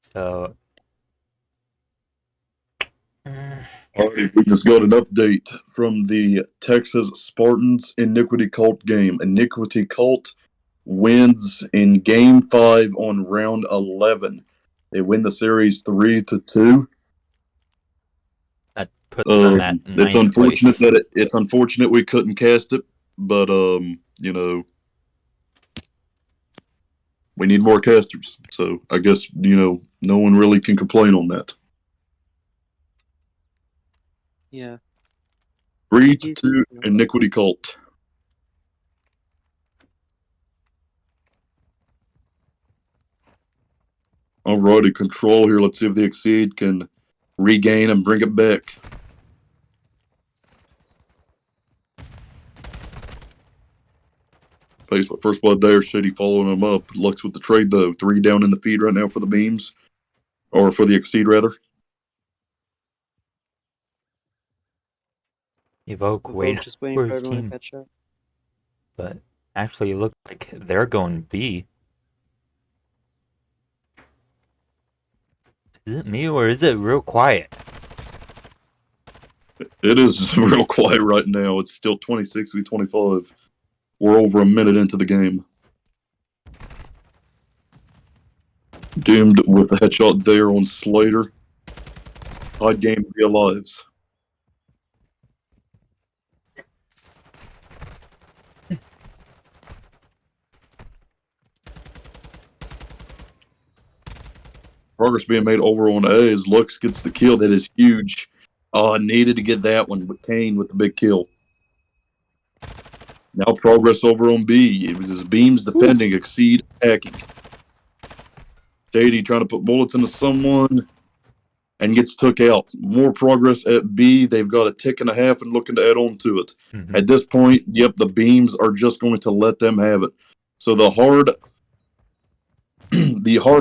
So Alright, we just got an update from the Texas Spartans Iniquity Cult game. Iniquity Cult wins in Game 5 on round 11. They win the series 3-2. that puts them at It's ninth unfortunate place. it's unfortunate we couldn't cast it, but you know, we need more casters. So I guess, no one really can complain on that. Yeah. 3-2 Iniquity Cult. Alrighty, control here. Let's see if the Exceed can regain and bring it back. Face with first blood there. Shady following him up. Lux with the trade though. 3 down in the feed right now for the Beams. Or for the Exceed rather. Evoke Just waiting for for his everyone to team. catch up. But actually, it looked like they're going B. Is it me or is it real quiet? It is real quiet right now. It's still 26-25. We're over a minute into the game. Doomed with a headshot there on Slater. Tied game via lives. Progress being made over on A as Lux gets the kill. That is huge. Oh, I needed to get that one, but Kane with the big kill. Now progress over on B. It was his Beams defending, Exceed attacking. Shady trying to put bullets into someone and gets took out. More progress at B. They've got a tick and a half and looking to add on to it. At this point, yep, the Beams are just going to let them have it. So the hard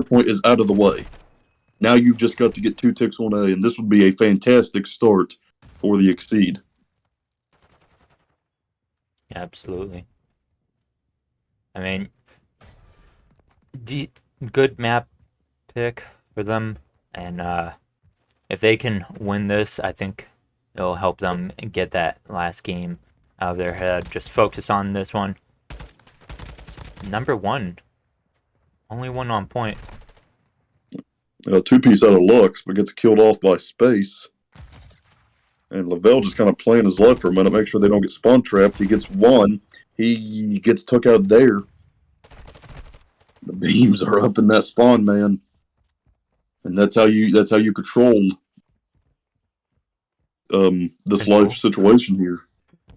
point is out of the way. Now you've just got to get 2 ticks on A, and this would be a fantastic start for the Exceed. Absolutely. I mean, good map pick for them, and if they can win this, I think it'll help them get that last game out of their head. Just focus on this one. It's number 1, only one on point. Two-piece out of Lux, but gets killed off by Space. And Lavelle just kind of playing his luck for a minute, make sure they don't get spawn trapped. He gets one. He gets took out there. The beams are up in that spawn, man. And that's how you control this life situation here.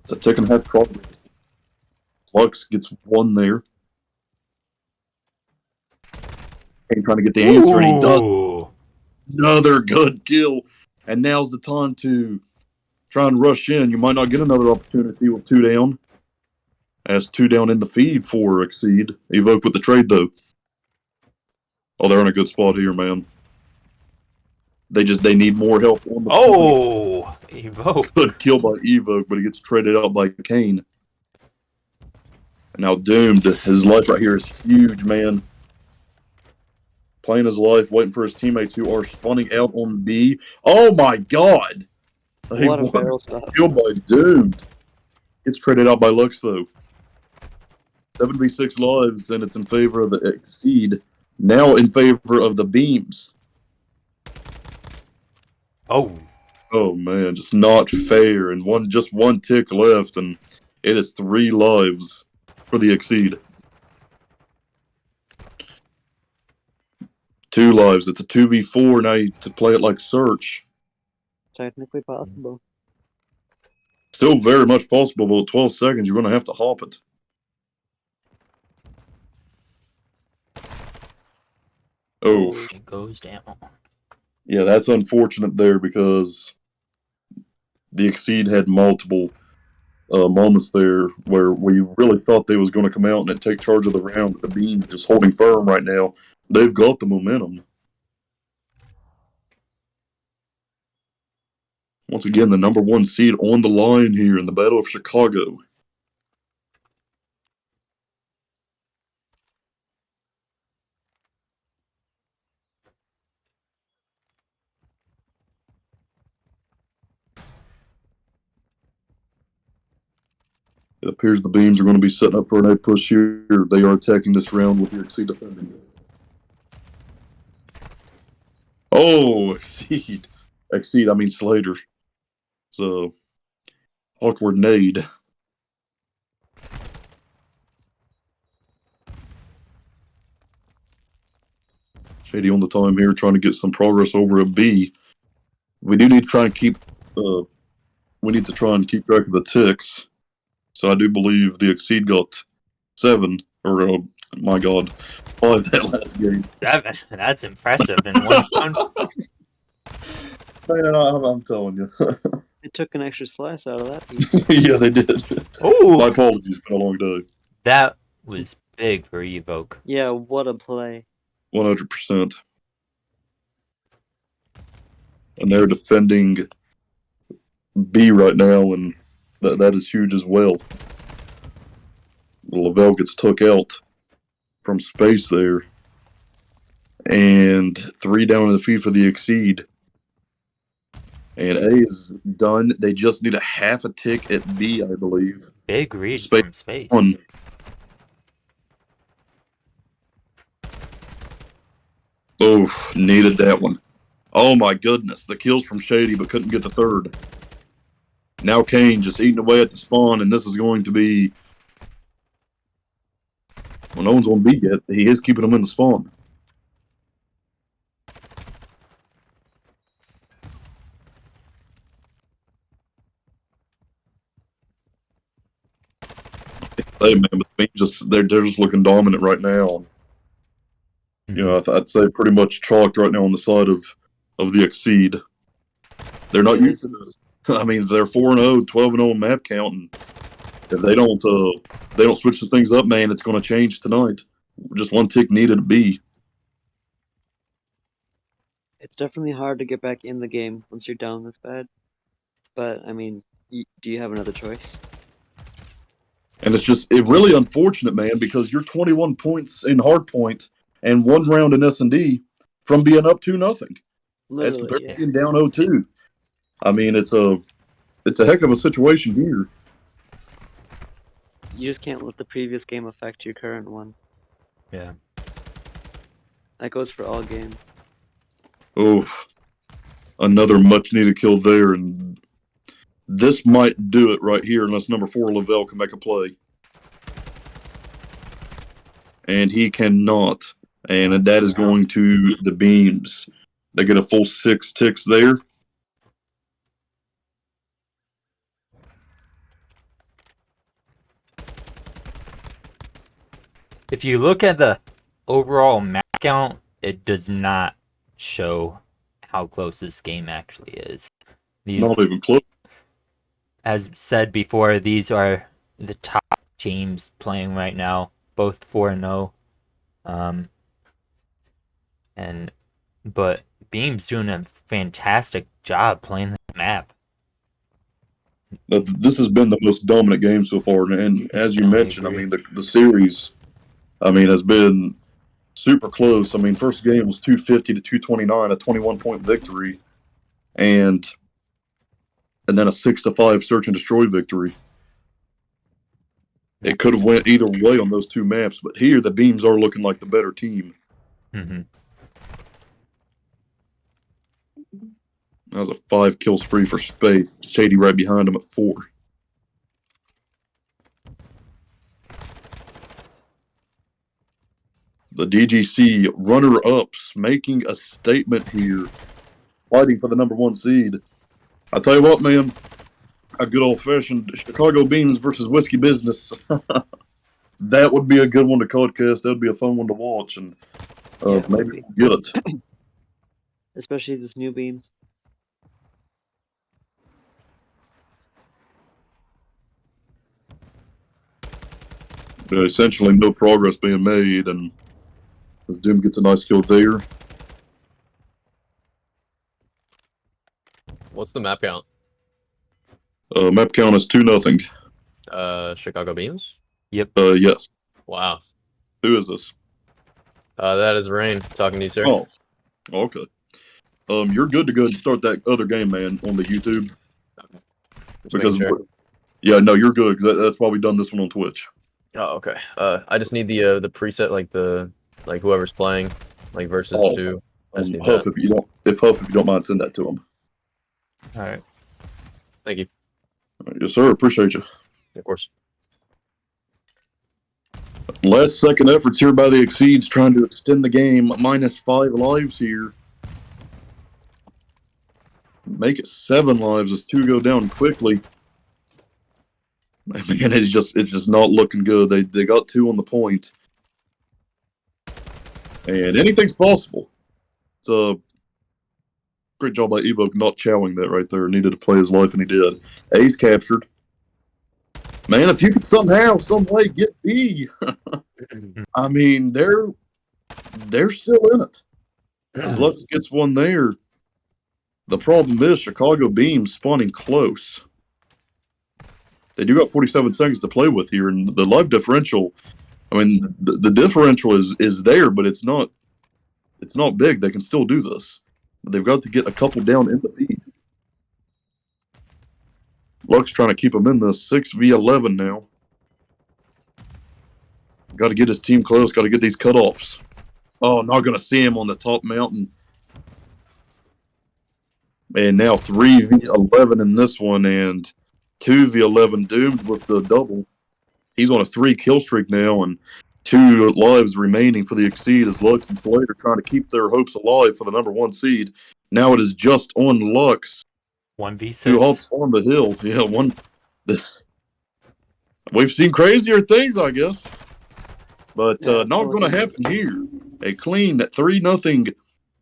It's a tick and a half progress. Lux gets one there. Ain't trying to get the answer, and he does. Another good kill. And now's the time to try and rush in. You might not get another opportunity with 2 down. As 2 down in the feed for Exceed. Evoke with the trade, though. Oh, they're in a good spot here, man. They need more help on the Oh, Evoke. Good kill by Evoke, but he gets traded out by Kane. And now Doomed. His life right here is huge, man. Playing his life, waiting for his teammates who are spawning out on B. Oh my god! What a barrel stop. Kill by Doomed. Gets traded out by Lux, though. 7v6 lives, and it's in favor of the Exceed. Now in favor of the Beams. Oh. Oh man, just not fair. And just one tick left, and it is 3 lives for the Exceed. 2 lives. It's a 2v4 now to play it like Search. Technically possible. Still very much possible, but with 12 seconds, you're going to have to hop it. Oh. It goes down. Yeah, that's unfortunate there because the Exceed had multiple moments there where we really thought they was going to come out and take charge of the round. The Beams just holding firm right now. They've got the momentum. Once again, the number 1 seed on the line here in the Battle of Chicago. It appears the Beams are going to be setting up for an A push here. They are attacking this round with the Exceed defending. Oh, Exceed. Exceed, I mean Slater. So, awkward nade. Shady on the time here, trying to get some progress over a B. We do need to try and keep. We need to try and keep track of the ticks. So I do believe the Exceed got 7, or my God, 5 that last game. 7. That's impressive in one round. Man, I'm telling you. They took an extra slice out of that piece. Yeah, they did. Oh, My apologies. It's been a long day. that was big for Evoke. Yeah, what a play. 100%. And they're defending B right now, and that is huge as well. Lavelle gets took out from Space there. And 3 down in the feed for the Exceed. And A is done. They just need a half a tick at B, I believe. Big read Space from Space. 1. Oh, needed that one. Oh my goodness. The kills from Shady, but couldn't get the 3rd. Now Kane just eating away at the spawn, and this is going to be... Well, no one's on B yet. He is keeping them in the spawn. Hey man, but they're just looking dominant right now. You know, I'd say pretty much chalked right now on the side of the Exceed. They're not used to this. I mean, they're 4-0, 12-0 map count, and if they don't switch the things up, man, it's going to change tonight. Just one tick needed to be. It's definitely hard to get back in the game once you're down this bad. But, I mean, do you have another choice? And it's really unfortunate, man, because you're 21 points in hardpoint and 1 round in S&D from being up 2-0 as Literally, compared yeah. to being down 0-2. I mean, it's a heck of a situation here. You just can't let the previous game affect your current one. Yeah. That goes for all games. Oh, another much needed kill there, and this might do it right here unless number 4 Lavelle can make a play. And he cannot. And that is going to the beams. They get a full 6 ticks there. If you look at the overall map count, it does not show how close this game actually is. Not even close. As said before, these are the top teams playing right now, both 4-0. But Beam's doing a fantastic job playing the map. This has been the most dominant game so far, and as you mentioned, I mean the series, I mean, has been super close. I mean, first game was 250 to 229, a 21-point victory, and then a 6-5 search and destroy victory. It could have went either way on those two maps, but here the Beams are looking like the better team. Mm-hmm. That was a 5 kill spree for Spade. Shady right behind him at 4. The DGC runner-ups making a statement here, fighting for the number 1 seed. I tell you what, man, a good old-fashioned Chicago Beams versus Whiskey Business. That would be a good one to podcast. That would be a fun one to watch, and maybe we'll get it. Especially this new beams. Essentially, no progress being made, and as Doom gets a nice kill there. What's the map count? Map count is 2-0. Chicago Beams? Yep. Yes. Wow. Who is this? That is Rain talking to you, sir. Oh, okay. You're good to go and start that other game, man, on the YouTube. Okay. Because, sure. yeah, no, you're good. That's why we've done this one on Twitch. Oh, okay. I just need the preset, like whoever's playing, like versus two. I just need Huff, that. if you don't mind, send that to him. All right. Thank you. Yes, sir. Appreciate you. Of course. Last second efforts here by the Exeeds trying to extend the game. -5 lives here. Make it 7 lives as 2 go down quickly. Man, it's just not looking good. They got 2 on the point. And anything's possible. It's a great job by Evoke not chowing that right there. Needed to play his life, and he did. A's captured. Man, if you could somehow, some way get B, I mean, they're still in it. As Lux gets one there. The problem is Chicago Beams spawning close. They do got 47 seconds to play with here, and the live differential. I mean, the differential is there, but it's not big. They can still do this. But they've got to get a couple down in the feed. Lux trying to keep him in this 6v11 now. Got to get his team close. Got to get these cutoffs. Oh, not going to see him on the top mountain. And now 3v11 in this one, and 2v11 doomed with the double. He's on a 3 kill streak now, and 2 lives remaining for the Exceed as Lux and Slater trying to keep their hopes alive for the number 1 seed. Now it is just on Lux. 1v6. Who hops on the hill. Yeah, we've seen crazier things, I guess. But not going to happen here. A clean 3-0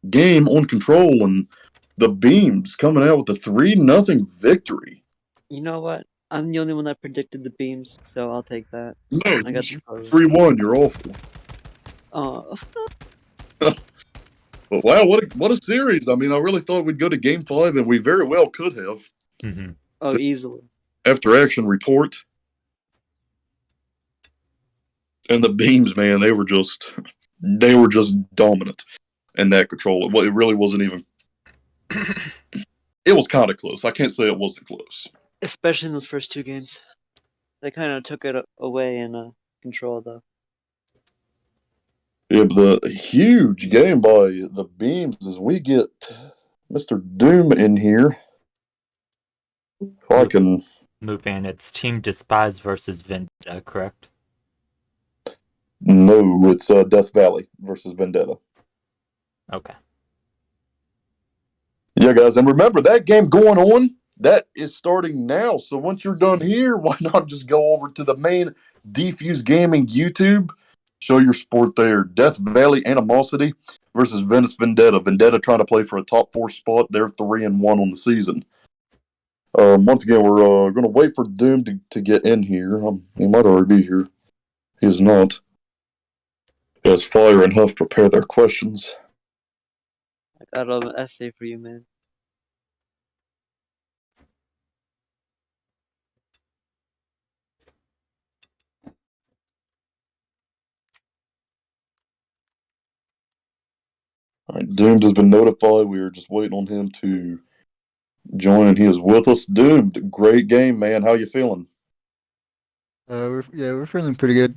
game on Control, and the Beams coming out with a 3-0 victory. You know what? I'm the only one that predicted the beams, so I'll take that. No, I got 3-1. You're awful. Oh. But wow, what a series! I mean, I really thought we'd go to Game 5, and we very well could have. Mm-hmm. Oh, easily. After action report, and the Beams, man, they were just dominant. in that control. Well, it really wasn't even. It was kind of close. I can't say it wasn't close. Especially in those first two games. They kind of took it away in control, though. Yeah, but the huge game by the Beams as we get Mr. Doom in here. If I can. Move in. It's Team Despise versus Vendetta, correct? No, it's Death Valley versus Vendetta. Okay. Yeah, guys, and remember that game going on, that is starting now. So once you're done here, why not just go over to the main Defuse Gaming YouTube, show your sport there. Death Valley Animosity versus Venice Vendetta. Vendetta trying to play for a top 4 spot. They're 3-1 on the season. Once again, we're going to wait for Doom to get in here. He might already be here. He is not. As Fire and Huff prepare their questions. I got an essay for you, man. All right, Doomed has been notified. We are just waiting on him to join, and he is with us. Doomed, great game, man. How you feeling? We're feeling pretty good.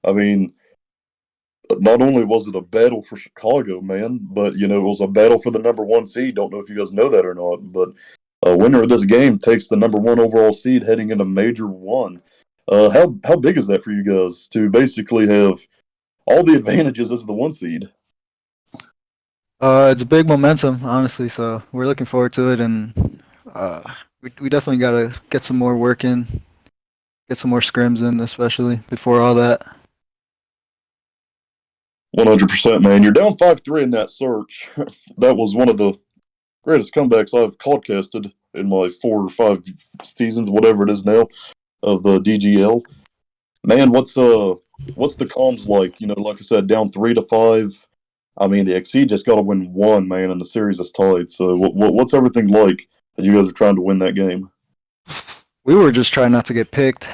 I mean, not only was it a battle for Chicago, man, but it was a battle for the number 1 seed. Don't know if you guys know that or not, but winner of this game takes the number 1 overall seed heading into Major 1. How big is that for you guys to basically have all the advantages as the 1 seed? It's a big momentum, honestly. So we're looking forward to it, and we definitely gotta get some more work in, get some more scrims in, especially before all that. 100%, man. You're down 5-3 in that search. That was one of the greatest comebacks I've podcasted in my 4 or 5 seasons, whatever it is now, of the DGL. Man, what's the comms like? Like I said, down 3-5. I mean, the Exeed just got to win 1, man, and the series is tied. So, what's everything like as you guys are trying to win that game? We were just trying not to get picked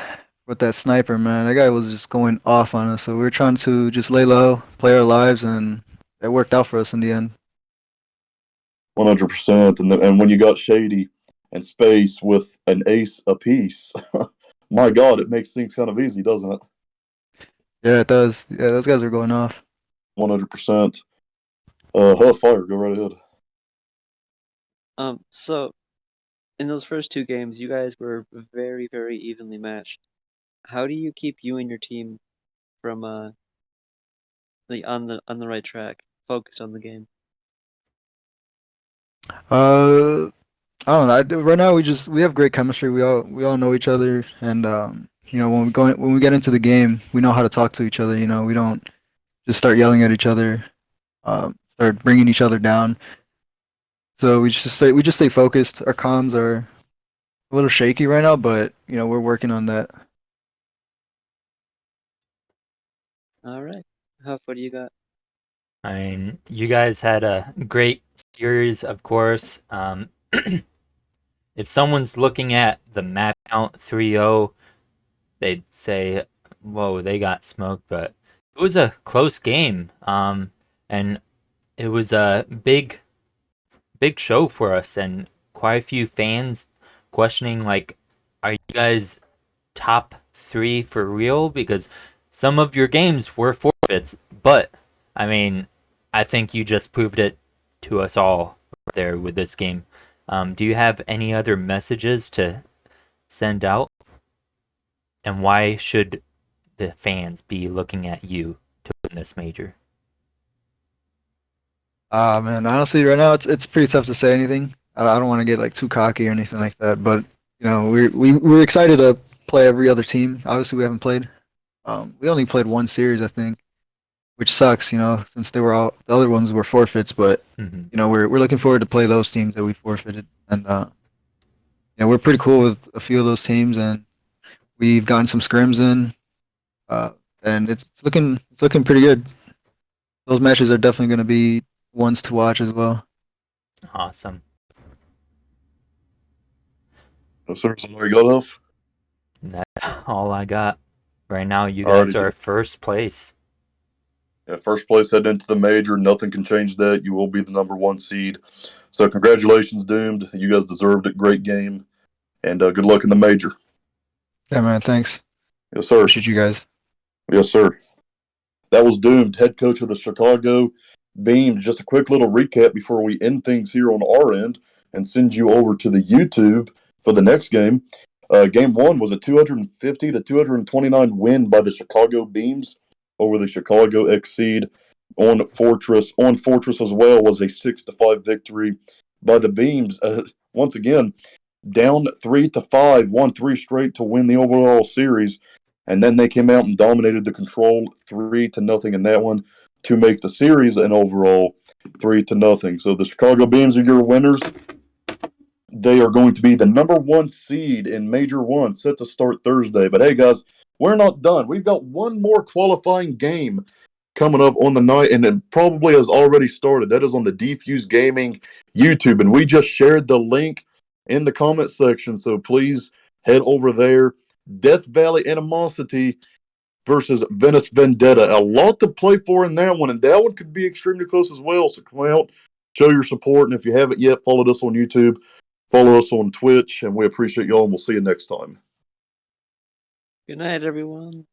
with that sniper, man. That guy was just going off on us. So we were trying to just lay low, play our lives, and it worked out for us in the end. 100%. And when you got Shady and Space with an ace apiece, my God, it makes things kind of easy, doesn't it? Yeah, it does. Yeah, those guys are going off. 100%. Fire, go right ahead. So in those first two games, you guys were very, very evenly matched. How do you keep you and your team from on the right track, focused on the game? I don't know. Right now we have great chemistry. We all know each other, and when we get into the game, we know how to talk to each other. We don't just start yelling at each other, start bringing each other down. So we just stay focused. Our comms are a little shaky right now, but we're working on that. All right. Huff, what do you got? I mean, you guys had a great series, of course. If someone's looking at the map count 3-0, they'd say, whoa, they got smoked, but it was a close game. And it was a big show for us, and quite a few fans questioning, like, are you guys top 3 for real? Because some of your games were forfeits, but I mean, I think you just proved it to us all there with this game. Do you have any other messages to send out? And why should the fans be looking at you to win this major? Man, honestly, right now it's pretty tough to say anything. I don't want to get like too cocky or anything like that, but we're excited to play every other team. Obviously, we haven't played. We only played one series, I think, which sucks, since the other ones were forfeits. But we're looking forward to play those teams that we forfeited, and we're pretty cool with a few of those teams, and we've gotten some scrims in, and it's looking pretty good. Those matches are definitely going to be ones to watch as well. Awesome. Sir, somebody got off? That's all I got. Right now, you guys are first place. Yeah, first place heading into the major. Nothing can change that. You will be the number 1 seed. So congratulations, Doomed. You guys deserved it. Great game. And good luck in the major. Yeah, man. Thanks. Yes, sir. Appreciate you guys. Yes, sir. That was Doomed, head coach of the Chicago Beams. Just a quick little recap before we end things here on our end and send you over to the YouTube for the next game. Game 1 was a 250 to 229 win by the Chicago Beams over the Chicago Exeed. On Fortress as well was a 6-5 victory by the Beams. Once again, down 3-5, won 3 straight to win the overall series. And then they came out and dominated the control 3-0 in that one to make the series an overall 3-0. So the Chicago Beams are your winners. They are going to be the number 1 seed in Major 1, set to start Thursday. But hey, guys, we're not done. We've got one more qualifying game coming up on the night, and it probably has already started. That is on the Defuse Gaming YouTube, and we just shared the link in the comment section, so please head over there. Death Valley Animosity versus Venice Vendetta. A lot to play for in that one, and that one could be extremely close as well. So come out, show your support, and if you haven't yet, follow us on YouTube, follow us on Twitch, and we appreciate y'all, and we'll see you next time. Good night, everyone.